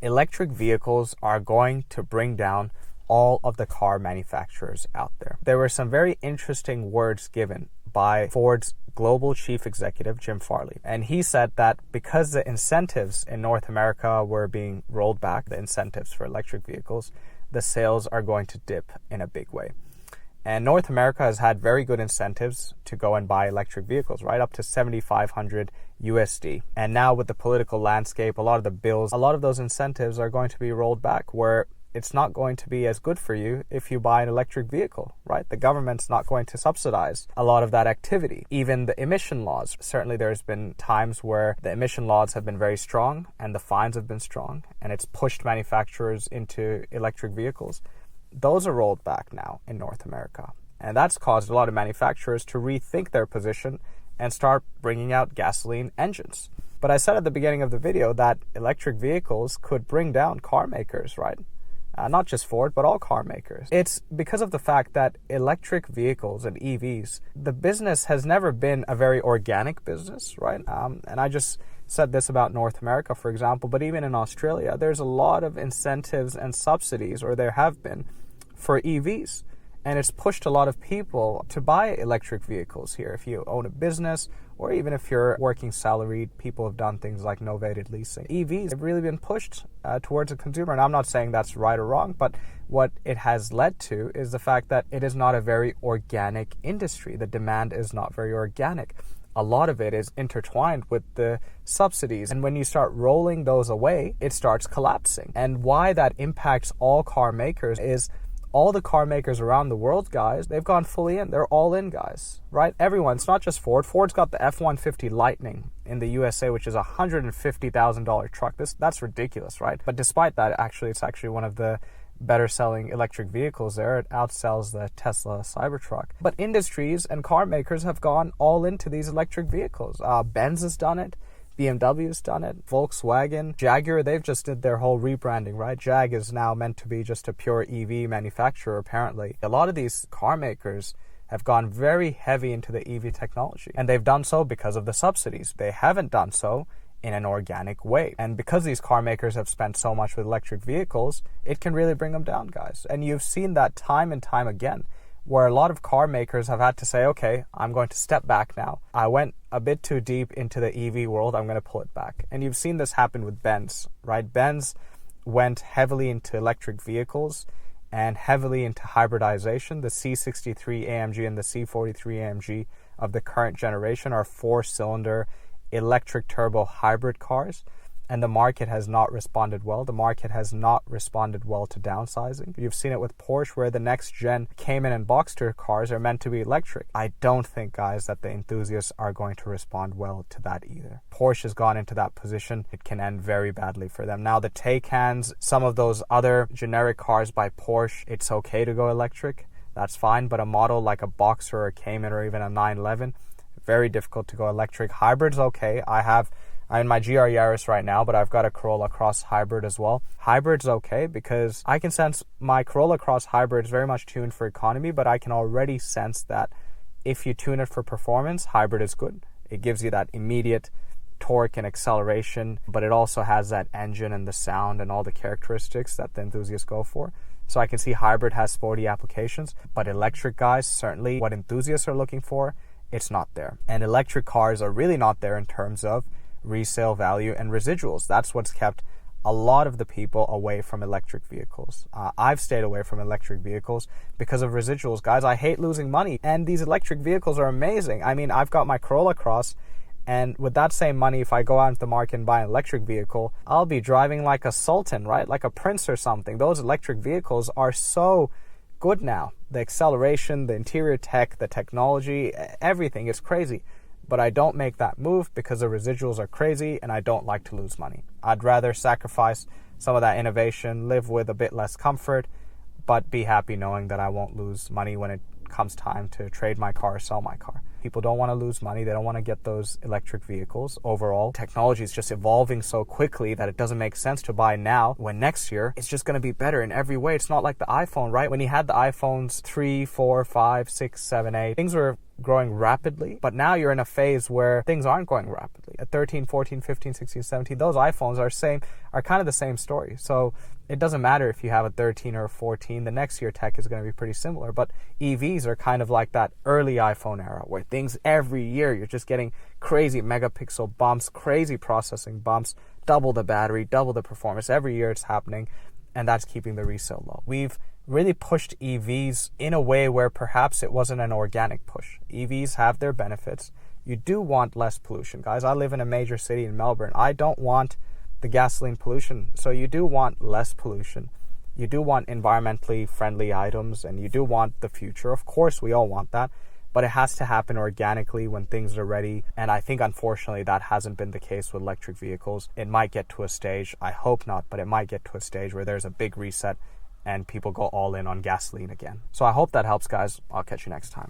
Electric vehicles are going to bring down all of the car manufacturers out there. There were some very interesting words given by Ford's global chief executive, Jim Farley. And he said that because the incentives in North America were being rolled back, the incentives for electric vehicles, the sales are going to dip in a big way. And North America has had very good incentives to go and buy electric vehicles, right up to 7,500 USD. And now with the political landscape, a lot of the bills, a lot of those incentives are going to be rolled back, where it's not going to be as good for you if you buy an electric vehicle, right? The government's not going to subsidize a lot of that activity. Even the emission laws, certainly there's been times where the emission laws have been very strong and the fines have been strong, and it's pushed manufacturers into electric vehicles. Those are rolled back now in North America. And that's caused a lot of manufacturers to rethink their position and start bringing out gasoline engines. But I said at the beginning of the video that electric vehicles could bring down car makers, right? Not just Ford, but all car makers. It's because of the fact that electric vehicles and EVs, the business has never been a very organic business, right? And I just said this about North America, for example, but even in Australia, there's a lot of incentives and subsidies, or there have been, for EVs. And it's pushed a lot of people to buy electric vehicles here. If you own a business, or even if you're working salaried, people have done things like novated leasing. EVs have really been pushed towards the consumer. And I'm not saying that's right or wrong, but what it has led to is the fact that it is not a very organic industry. The demand is not very organic. A lot of it is intertwined with the subsidies. And when you start rolling those away, it starts collapsing. And why that impacts all car makers is all the car makers around the world, guys, they've gone fully in. They're all in, guys, right? Everyone. It's not just Ford. Ford's got the F-150 Lightning in the USA, which is a $150,000 truck. That's ridiculous, right? But despite that, it's actually one of the better selling electric vehicles there. It outsells the Tesla Cybertruck. But industries and car makers have gone all into these electric vehicles. Benz has done it. BMW's done it. Volkswagen, Jaguar, they've just did their whole rebranding, right? Jag is now meant to be just a pure EV manufacturer, apparently. A lot of these car makers have gone very heavy into the EV technology, and they've done so because of the subsidies. They haven't done so in an organic way. And because these car makers have spent so much with electric vehicles, it can really bring them down, guys. And you've seen that time and time again, where a lot of car makers have had to say, okay, I'm going to step back now. I went a bit too deep into the EV world. I'm going to pull it back. And you've seen this happen with Benz, right? Benz went heavily into electric vehicles and heavily into hybridization. The C63 AMG and the C43 AMG of the current generation are 4-cylinder electric turbo hybrid cars. And the market has not responded well. The market has not responded well to downsizing. You've seen it with Porsche, where the next gen Cayman and Boxster cars are meant to be electric. I don't think, guys, that the enthusiasts are going to respond well to that either. Porsche has gone into that position. It can end very badly for them. Now, the Taycans, some of those other generic cars by Porsche, it's okay to go electric. That's fine. But a model like a Boxster or a Cayman or even a 911, very difficult to go electric. Hybrid's okay. I'm in my GR Yaris right now, but I've got a Corolla Cross Hybrid as well. Hybrid's okay because I can sense my Corolla Cross Hybrid is very much tuned for economy, but I can already sense that if you tune it for performance, hybrid is good. It gives you that immediate torque and acceleration, but it also has that engine and the sound and all the characteristics that the enthusiasts go for. So I can see hybrid has sporty applications, but electric, guys, certainly what enthusiasts are looking for, it's not there. And electric cars are really not there in terms of resale value and residuals. That's what's kept a lot of the people away from electric vehicles. I've stayed away from electric vehicles because of residuals, guys. I hate losing money, and these electric vehicles are amazing. I mean, I've got my Corolla Cross, and with that same money, if I go out into the market and buy an electric vehicle, I'll be driving like a sultan, right? Like a prince or something. Those electric vehicles are so good now. The acceleration, the interior tech, the technology, everything is crazy. But I don't make that move because the residuals are crazy and I don't like to lose money. I'd rather sacrifice some of that innovation, live with a bit less comfort, but be happy knowing that I won't lose money when it comes time to trade my car or sell my car. People don't want to lose money. They don't want to get those electric vehicles. Overall, technology is just evolving so quickly that it doesn't make sense to buy now when next year it's just going to be better in every way. It's not like the iPhone, right? When you had the iPhones 3, 4, 5, 6, 7, 8, things were growing rapidly, but now you're in a phase where things aren't going rapidly. At 13, 14, 15, 16, 17, those iPhones are kind of the same story. So it doesn't matter if you have a 13 or a 14, the next year tech is going to be pretty similar. But EVs are kind of like that early iPhone era where things every year, you're just getting crazy megapixel bumps, crazy processing bumps, double the battery, double the performance. Every year it's happening, and that's keeping the resale low. We've really pushed EVs in a way where perhaps it wasn't an organic push. EVs have their benefits. You do want less pollution. Guys, I live in a major city in Melbourne. I don't want the gasoline pollution. So you do want less pollution. You do want environmentally friendly items, and you do want the future. Of course, we all want that, but it has to happen organically when things are ready. And I think, unfortunately, that hasn't been the case with electric vehicles. It might get to a stage, I hope not, but it might get to a stage where there's a big reset and people go all in on gasoline again. So I hope that helps, guys. I'll catch you next time.